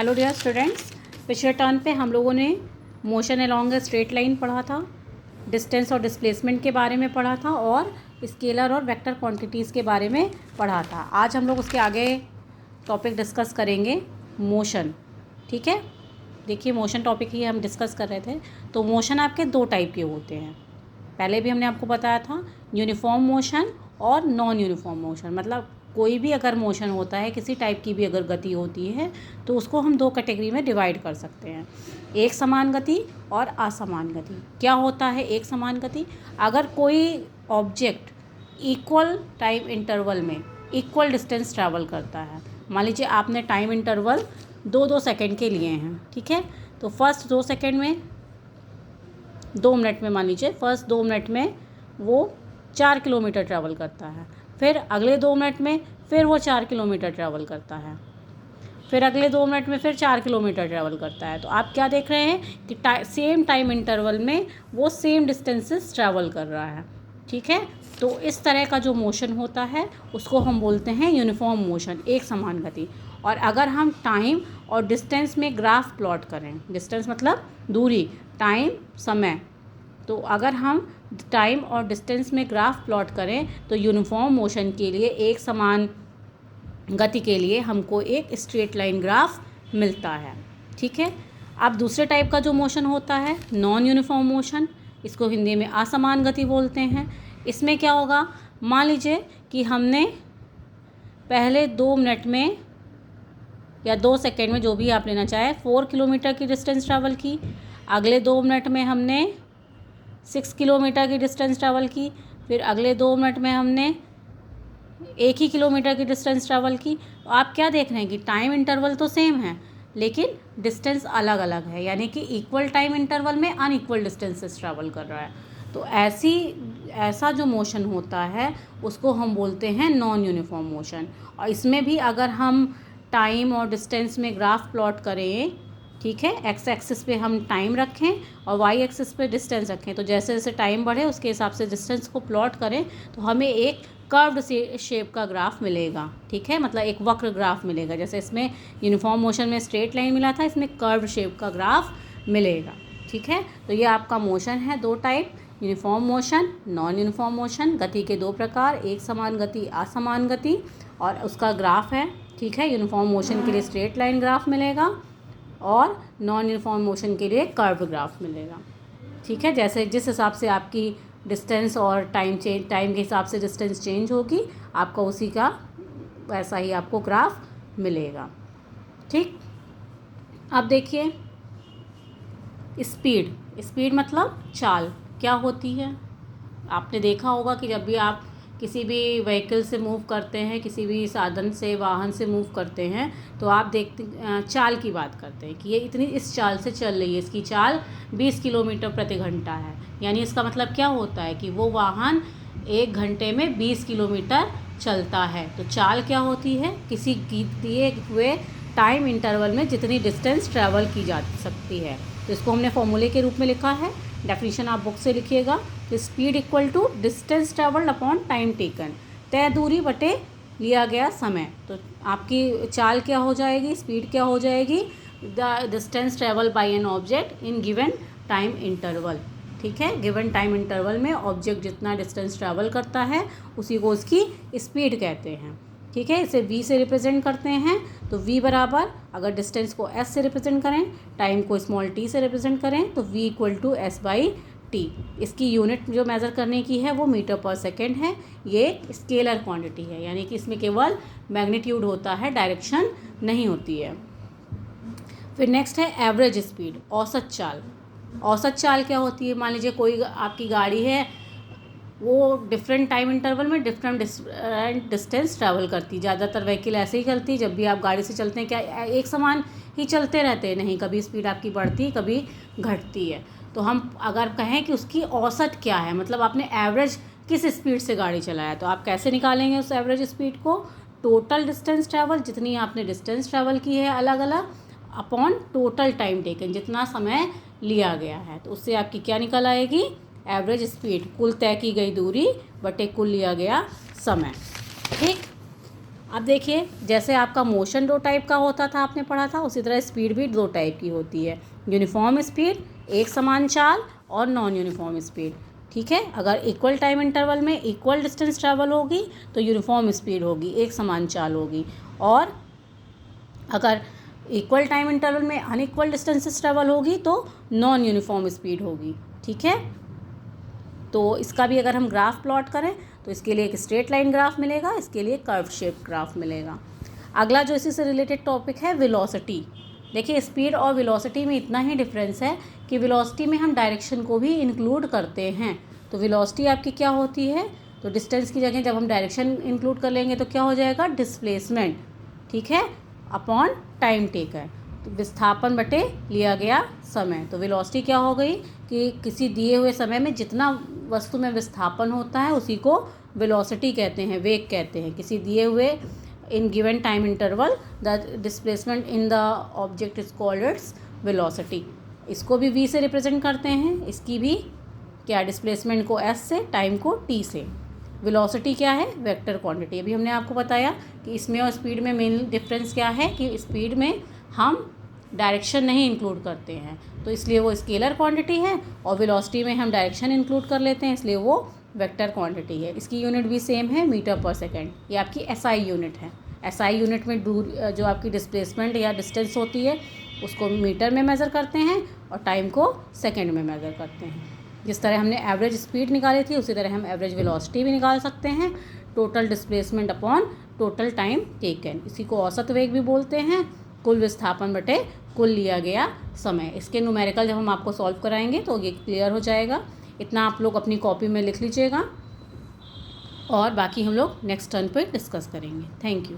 Hello dear students, पिछले turn पे हम लोगों ने motion along a straight line पढ़ा था, डिस्टेंस और डिस्प्लेसमेंट के बारे में पढ़ा था और स्केलर और वेक्टर क्वांटिटीज़ के बारे में पढ़ा था। आज हम लोग उसके आगे टॉपिक डिस्कस करेंगे मोशन। ठीक है, देखिए मोशन टॉपिक ही हम डिस्कस कर रहे थे। तो मोशन आपके दो टाइप के होते हैं, पहले भी हमने आपको बताया था, यूनिफॉर्म मोशन और नॉन यूनिफॉर्म मोशन। मतलब कोई भी अगर मोशन होता है, किसी टाइप की भी अगर गति होती है तो उसको हम दो कैटेगरी में डिवाइड कर सकते हैं, एक समान गति और असमान गति। क्या होता है एक समान गति? अगर कोई ऑब्जेक्ट इक्वल टाइम इंटरवल में इक्वल डिस्टेंस ट्रैवल करता है, मान लीजिए आपने टाइम इंटरवल 2-2 सेकेंड के लिए हैं, ठीक है, तो फर्स्ट 2 सेकेंड में 2 मिनट में, मान लीजिए फर्स्ट 2 मिनट में वो 4 किलोमीटर ट्रैवल करता है, फिर अगले 2 मिनट में फिर वो 4 किलोमीटर ट्रैवल करता है, फिर अगले 2 मिनट में फिर 4 किलोमीटर ट्रैवल करता है। तो आप क्या देख रहे हैं कि सेम टाइम इंटरवल में वो सेम डिस्टेंसेस ट्रैवल कर रहा है। ठीक है, तो इस तरह का जो मोशन होता है उसको हम बोलते हैं यूनिफॉर्म मोशन, एक समान गति। और अगर हम टाइम और डिस्टेंस में ग्राफ प्लॉट करें, डिस्टेंस मतलब दूरी, टाइम समय, तो अगर हम टाइम और डिस्टेंस में ग्राफ प्लॉट करें तो यूनिफॉर्म मोशन के लिए, एक समान गति के लिए हमको एक स्ट्रेट लाइन ग्राफ मिलता है। ठीक है, अब दूसरे टाइप का जो मोशन होता है नॉन यूनिफॉर्म मोशन, इसको हिंदी में असमान गति बोलते हैं। इसमें क्या होगा, मान लीजिए कि हमने पहले 2 मिनट में या 2 सेकेंड में, जो भी आप लेना चाहे, 4 किलोमीटर की डिस्टेंस ट्रैवल की, अगले 2 मिनट में हमने 6 किलोमीटर की डिस्टेंस ट्रैवल की, फिर अगले 2 मिनट में हमने 1 ही किलोमीटर की डिस्टेंस ट्रैवल की। तो आप क्या देख रहे हैं कि टाइम इंटरवल तो सेम है लेकिन डिस्टेंस अलग अलग है, यानी कि इक्वल टाइम इंटरवल में अनइक्वल डिस्टेंसेस ट्रैवल कर रहा है। तो ऐसा जो मोशन होता है उसको हम बोलते हैं नॉन यूनिफॉर्म मोशन। और इसमें भी अगर हम टाइम और डिस्टेंस में ग्राफ प्लॉट करें, ठीक है, एक्स एक्सिस पे हम टाइम रखें और वाई एक्सिस पे डिस्टेंस रखें, तो जैसे जैसे टाइम बढ़े उसके हिसाब से डिस्टेंस को प्लॉट करें तो हमें एक कर्व्ड शेप का ग्राफ मिलेगा। ठीक है, मतलब एक वक्र ग्राफ मिलेगा। जैसे इसमें यूनिफॉर्म मोशन में स्ट्रेट लाइन मिला था, इसमें कर्व्ड शेप का ग्राफ मिलेगा। ठीक है, तो ये आपका मोशन है दो type, uniform motion, non uniform motion. गति के दो प्रकार, एक समान गति, असमान गति, और उसका ग्राफ है। ठीक है, यूनिफॉर्म मोशन के लिए स्ट्रेट लाइन ग्राफ मिलेगा और नॉन यूनिफॉर्म मोशन के लिए कर्व ग्राफ मिलेगा। ठीक है, जैसे जिस हिसाब से आपकी डिस्टेंस और टाइम के हिसाब से डिस्टेंस चेंज होगी, आपका उसी का वैसा ही आपको ग्राफ मिलेगा। ठीक, अब देखिए स्पीड मतलब चाल क्या होती है। आपने देखा होगा कि जब भी आप किसी भी व्हीकल से मूव करते हैं, किसी भी साधन से, वाहन से मूव करते हैं, तो आप देखते चाल की बात करते हैं कि ये इतनी इस चाल से चल रही है, इसकी चाल 20 किलोमीटर प्रति घंटा है। यानी इसका मतलब क्या होता है कि वो वाहन 1 घंटे में 20 किलोमीटर चलता है। तो चाल क्या होती है, किसी दिए हुए टाइम इंटरवल में जितनी डिस्टेंस ट्रैवल की जा सकती है। तो इसको हमने फॉर्मूले के रूप में लिखा है, डेफिनेशन आप बुक से लिखिएगा। तो speed equal to distance travelled upon time taken, तय दूरी बटे लिया गया समय। तो आपकी चाल क्या हो जाएगी, स्पीड क्या हो जाएगी, the distance travel by an object in given time interval. ठीक है, गिवन टाइम इंटरवल में ऑब्जेक्ट जितना डिस्टेंस ट्रैवल करता है उसी को उसकी स्पीड कहते हैं। ठीक है, इसे v से रिप्रेजेंट करते हैं। तो v बराबर, अगर डिस्टेंस को s से रिप्रेजेंट करें, टाइम को स्मॉल t से रिप्रेजेंट करें, तो v equal to s by t. इसकी यूनिट जो मेज़र करने की है वो मीटर पर सेकेंड है। ये एक स्केलर क्वांटिटी है, यानी कि इसमें केवल मैग्नीट्यूड होता है, डायरेक्शन नहीं होती है। फिर नेक्स्ट है एवरेज स्पीड, औसत चाल। औसत चाल क्या होती है, मान लीजिए कोई आपकी गाड़ी है, वो डिफरेंट टाइम इंटरवल में डिफरेंट डिस्टेंस ट्रैवल करती। ज़्यादातर व्हीकल ऐसे ही करती, जब भी आप गाड़ी से चलते हैं क्या एक समान ही चलते रहते हैं? नहीं, कभी स्पीड आपकी बढ़ती, कभी घटती है। तो हम अगर कहें कि उसकी औसत क्या है, मतलब आपने एवरेज किस स्पीड से गाड़ी चलाया, तो आप कैसे निकालेंगे उस एवरेज स्पीड को? टोटल डिस्टेंस ट्रैवल, जितनी आपने डिस्टेंस ट्रैवल की है अलग अलग, अपॉन टोटल टाइम टेकन, जितना समय लिया गया है। तो उससे आपकी क्या निकल आएगी, एवरेज स्पीड, कुल तय की गई दूरी बटे कुल लिया गया समय। ठीक, अब देखिए, जैसे आपका मोशन 2 टाइप का होता था, आपने पढ़ा था, उसी तरह स्पीड भी 2 टाइप की होती है। यूनिफॉर्म स्पीड, एक समान चाल, और नॉन यूनिफॉर्म स्पीड। ठीक है, अगर इक्वल टाइम इंटरवल में इक्वल डिस्टेंस ट्रैवल होगी तो यूनिफॉर्म स्पीड होगी, एक समान चाल होगी। और अगर इक्वल टाइम इंटरवल में अनइक्वल डिस्टेंसेस ट्रैवल होगी तो नॉन यूनिफॉर्म स्पीड होगी। ठीक है, तो इसका भी अगर हम ग्राफ प्लॉट करें तो इसके लिए एक स्ट्रेट लाइन ग्राफ मिलेगा, इसके लिए कर्व शेप ग्राफ मिलेगा। अगला जो इसी से रिलेटेड टॉपिक है वेलोसिटी। देखिए, स्पीड और वेलोसिटी में इतना ही डिफरेंस है कि वेलोसिटी में हम डायरेक्शन को भी इंक्लूड करते हैं। तो वेलोसिटी आपकी क्या होती है, तो डिस्टेंस की जगह जब हम डायरेक्शन इंक्लूड कर लेंगे तो क्या हो जाएगा, डिस्प्लेसमेंट। ठीक है, अपॉन टाइम टेकन, तो विस्थापन बटे लिया गया समय। तो वेलोसिटी क्या हो गई कि किसी दिए हुए समय में जितना वस्तु में विस्थापन होता है उसी को वेलोसिटी कहते हैं, वेग कहते हैं। किसी दिए हुए in given time interval the displacement in the object is called its velocity. इसको भी v से रिप्रेजेंट करते हैं, इसकी भी क्या, डिस्प्लेसमेंट को s से, टाइम को t से। वेलोसिटी क्या है, वेक्टर क्वांटिटी। अभी हमने आपको बताया कि इसमें और स्पीड में मेन डिफरेंस क्या है कि स्पीड में हम डायरेक्शन नहीं इंक्लूड करते हैं तो इसलिए वो स्केलर क्वांटिटी है, और वेलोसिटी में हम डायरेक्शन इंक्लूड कर लेते हैं इसलिए वो वेक्टर क्वांटिटी है। इसकी यूनिट भी सेम है, मीटर पर सेकेंड। ये आपकी SI यूनिट है। SI यूनिट में दूर जो आपकी डिस्प्लेसमेंट या डिस्टेंस होती है उसको मीटर में मेज़र करते हैं और टाइम को सेकेंड में मेज़र करते हैं। जिस तरह हमने एवरेज स्पीड निकाली थी उसी तरह हम एवरेज वेलोसिटी भी निकाल सकते हैं। Total displacement upon total time taken, इसी को औसत वेग भी बोलते हैं। कुल विस्थापन बटे कुल लिया गया समय। इसके न्यूमेरिकल जब हम आपको सॉल्व कराएंगे तो ये क्लियर हो जाएगा। इतना आप लोग अपनी कॉपी में लिख लीजिएगा और बाकी हम लोग नेक्स्ट टर्न पे डिस्कस करेंगे। Thank you.